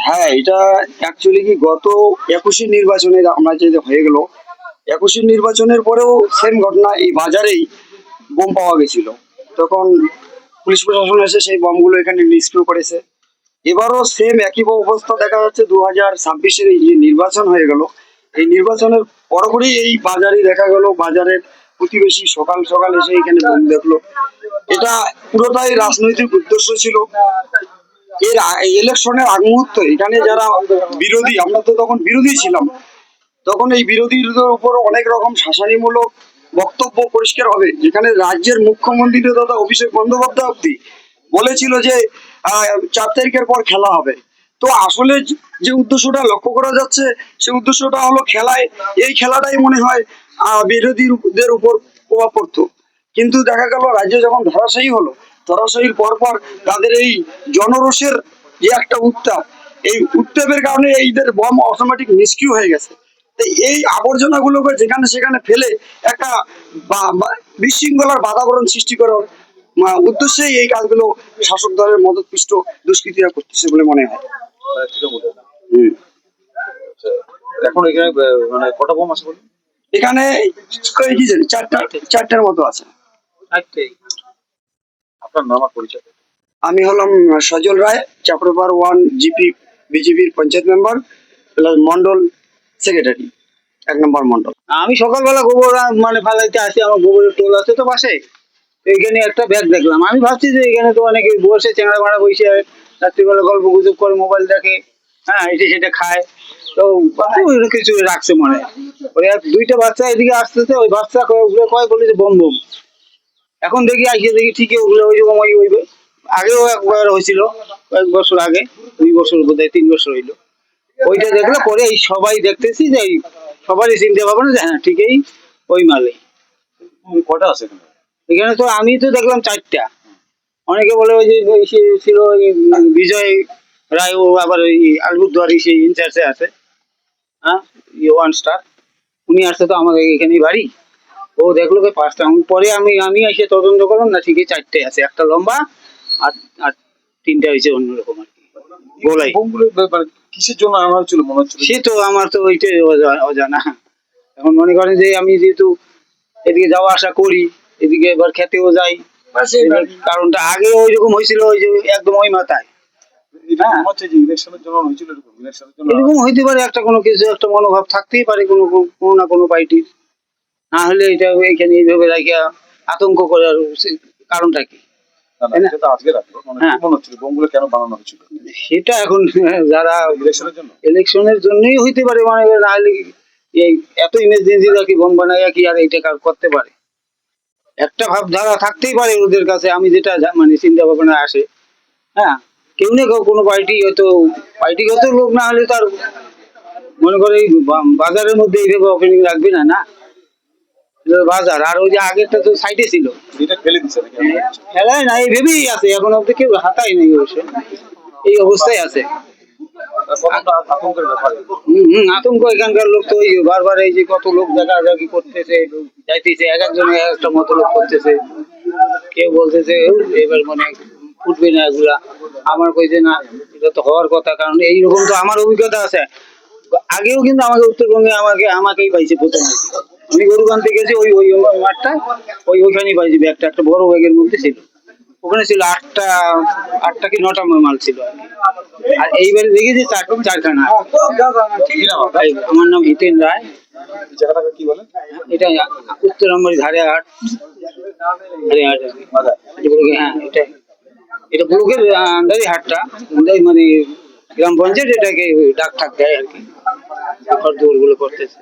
হ্যাঁ, এটা অ্যাকচুয়ালি কি গত 21 নির্বাচনে আমরা যে হয়ে গেল, 21 নির্বাচনের পরেও সেম ঘটনা এই বাজারেই বোম পাওয়া গেছিল। তখন পুলিশ প্রশাসন এসে সেই বোমগুলো এখানে নিষ্ক্রিয় করেছে। এবারও সেম একই অবস্থা দেখা যাচ্ছে। 2026-এর এই যে নির্বাচন হয়ে গেল, এই নির্বাচনের পরপরই এই বাজারে দেখা গেল, বাজারের প্রতিবেশী সকাল সকাল এসে এখানে বোম দেখলো। এটা পুরোটাই রাজনৈতিক উদ্দেশ্য ছিল। ইলেকশনের আগ মুহূর্তে এখানে যারা বিরোধী, আমরা তো তখন বিরোধী ছিলাম, তখন এই বিরোধীদের উপর অনেক রকম শাসানিমূলক বক্তব্য পরিষ্কার হবে, যেখানে রাজ্যের মুখ্যমন্ত্রী তথা অভিষেক বন্দ্যোপাধ্যায় অব্দি বলেছিল যে 4 তারিখের পর খেলা হবে। তো আসলে যে উদ্দেশ্যটা লক্ষ্য করা যাচ্ছে, সে উদ্দেশ্যটা হলো খেলায়, এই খেলাটাই মনে হয় বিরোধীদের উপর প্রভাব পড়তো। কিন্তু দেখা গেল রাজ্য যখন ধরাশায়ী হলো, ধরাশায়ীর পরপর তাদের এই জনরোষের যে একটা উত্তাপ, এই উত্তাপের কারণে এইদের বম অটোমেটিক নিষ্ক্রিয় হয়ে গেছে। তো এই আবর্জনাগুলোকে যেখানে সেখানে ফেলে একটা বিশৃঙ্খলার বাতাবরণ সৃষ্টি করার উদ্দেশ্যেই এই কাজগুলো শাসক দলের মদতপুষ্ট দুষ্কৃতীরা করতেছে বলে মনে হয়। হুম। আচ্ছা, এখন এখানে মানে কটা বোম আছে বলুন? এখানে কি জানি চারটার মতো আছে। আপনার নাম আর পরিচয়? আমি হলাম সজল রায়, চাপড়াপাড় 1 জিপি বিজেপির panchayat member plus Mondal secretary, 1 নম্বর মন্ডল। আমি সকালবেলা গোবর মানে ফালাইতে আসি, আমার গোবরের টোল আছে তো পাশে। এইখানে একটা ব্যাগ দেখলাম, আমি ভাবছি যে এখানে তো অনেকে বসে চেংড়া ভাড়া বসে রাত্রিবেলা গল্প গুজব করে, মোবাইল দেখে, হ্যাঁ এটা সেটা খায়। তো কিছু রাখছে মনে হয়। ওই দুইটা বাচ্চা এদিকে আসতেছে, ওই বাচ্চা ওগুলো কয় বলে যে বম বম। এখন দেখি আসিয়ে দেখি ঠিকই ওগুলো ওই রকম ওই আগেও একবার হয়েছিল, কয়েক বছর আগে, 2 বছর বোধহয় 3 বছর হইলো। ওইটা দেখলে পরে এই সবাই দেখতেছি যে সবারই চিনতে পারবো না যে হ্যাঁ ঠিকই ওই মালে। কটা আছে এখানে? এখানে তো আমি তো দেখলাম 4টা। অনেকে বলে ওই যে সে ছিল বিজয় রায়, ও আবার ওই আলিপুরদুয়ারি সেই ইনচার্জে আছে, হ্যাঁ 1 স্টার, উনি আসছে তো আমাদের এখানেই বাড়ি। ও দেখলো যে 5টা। পরে আমি এসে তদন্ত করলাম, না ঠিকই 4টে আছে, একটা লম্বা আর আর 3টা হয়েছে অন্যরকম আর কি গোলাই। বোমগুলো মানে কিসের জন্য আনা হয়েছিল মনে হচ্ছে? সে তো আমার তো ওইটাই অজানা। এখন মনে করেন যে আমি যেহেতু এদিকে যাওয়া আসা করি, এদিকে এবার খেতেও যাই, কারণটা আগে ওই রকম হয়েছিল, ওই যে একদম ওই মাথায়। হ্যাঁ, ইলেকশনের জন্য হয়েছিল এরকম? ইলেকশনের জন্য এরকম হইতে পারে, একটা কোনো কিছু একটা মনোভাব থাকতেই পারে কোনো কোনো না কোনো পার্টির। না হলে এটা এইখানে এইভাবে রাখিয়া আতঙ্ক করার কারণটা কি? না, এটা তো আজকে রাখলো, মানে কি মনে হচ্ছিল বোমগুলো কেন বানানো হয়েছিল? সেটা এখন যারা ইলেকশনের জন্য, ইলেকশনের জন্যই হইতে পারে, মানে না হলে এই এত ইমার্জেন্সি কি বোম বানাইয়া কি আর এইটা করতে পারে? একটা ভাবধারা থাকতেই পারে ওদের কাছে, আমি যেটা মানে চিন্তা ভাবনা আসে। হ্যাঁ, কেউ না কেউ কোনো পার্টিগত লোক না হলে তার মনে করে এই বাজারের মধ্যে এইভাবে ওপেনিং রাখবে না। না, এটা বাজার। আর ওই যে আগেরটা তো সাইডে ছিল, এটা ফেলে দিচ্ছে নাকি? খেলায় না, এইভাবেই আছে এখন অব্দি, কেউ হাতাই নেই অবশ্য, এই অবস্থায় আছে। আতঙ্কের ব্যাপার। আতঙ্ক এখানকার লোক তো ওই বারবার এই যে কত লোক দেখাদেখি করতেছে, যাইতেছে, এক একজন এক একটা মতো লোক করতেছে। কেউ বলতেছে এবার মানে ফুটবে না এগুলা, আমার কইছে না এটা তো হওয়ার কথা, কারণ এইরকম তো আমার অভিজ্ঞতা আছে। আগেও কিন্তু আমাকে উত্তরবঙ্গে আমাকেই পাইছে প্রথম। আমি গরু আনতে গেছি, ওই ওই মাঠটা ওইখানেই পাইছি ব্যাগটা, একটা বড় ব্যাগের মধ্যে ছিল। ওখানে ছিল 8টা কি 9টা মাল ছিল আর কি। আর এইবারে দেখেছি 4খানা। আমার নাম হিতেন রায়। জায়গাটাকে কি বলে? এটা উত্তর নম্বর ধারেহাট আর কি। হ্যাঁ, এটা ব্লকের আন্ডারে হাটটা, মানে গ্রাম পঞ্চায়েত এটাকে ডাক ঠাক দেয় আর কি, ঘর দৌড় গুলো করতেছে।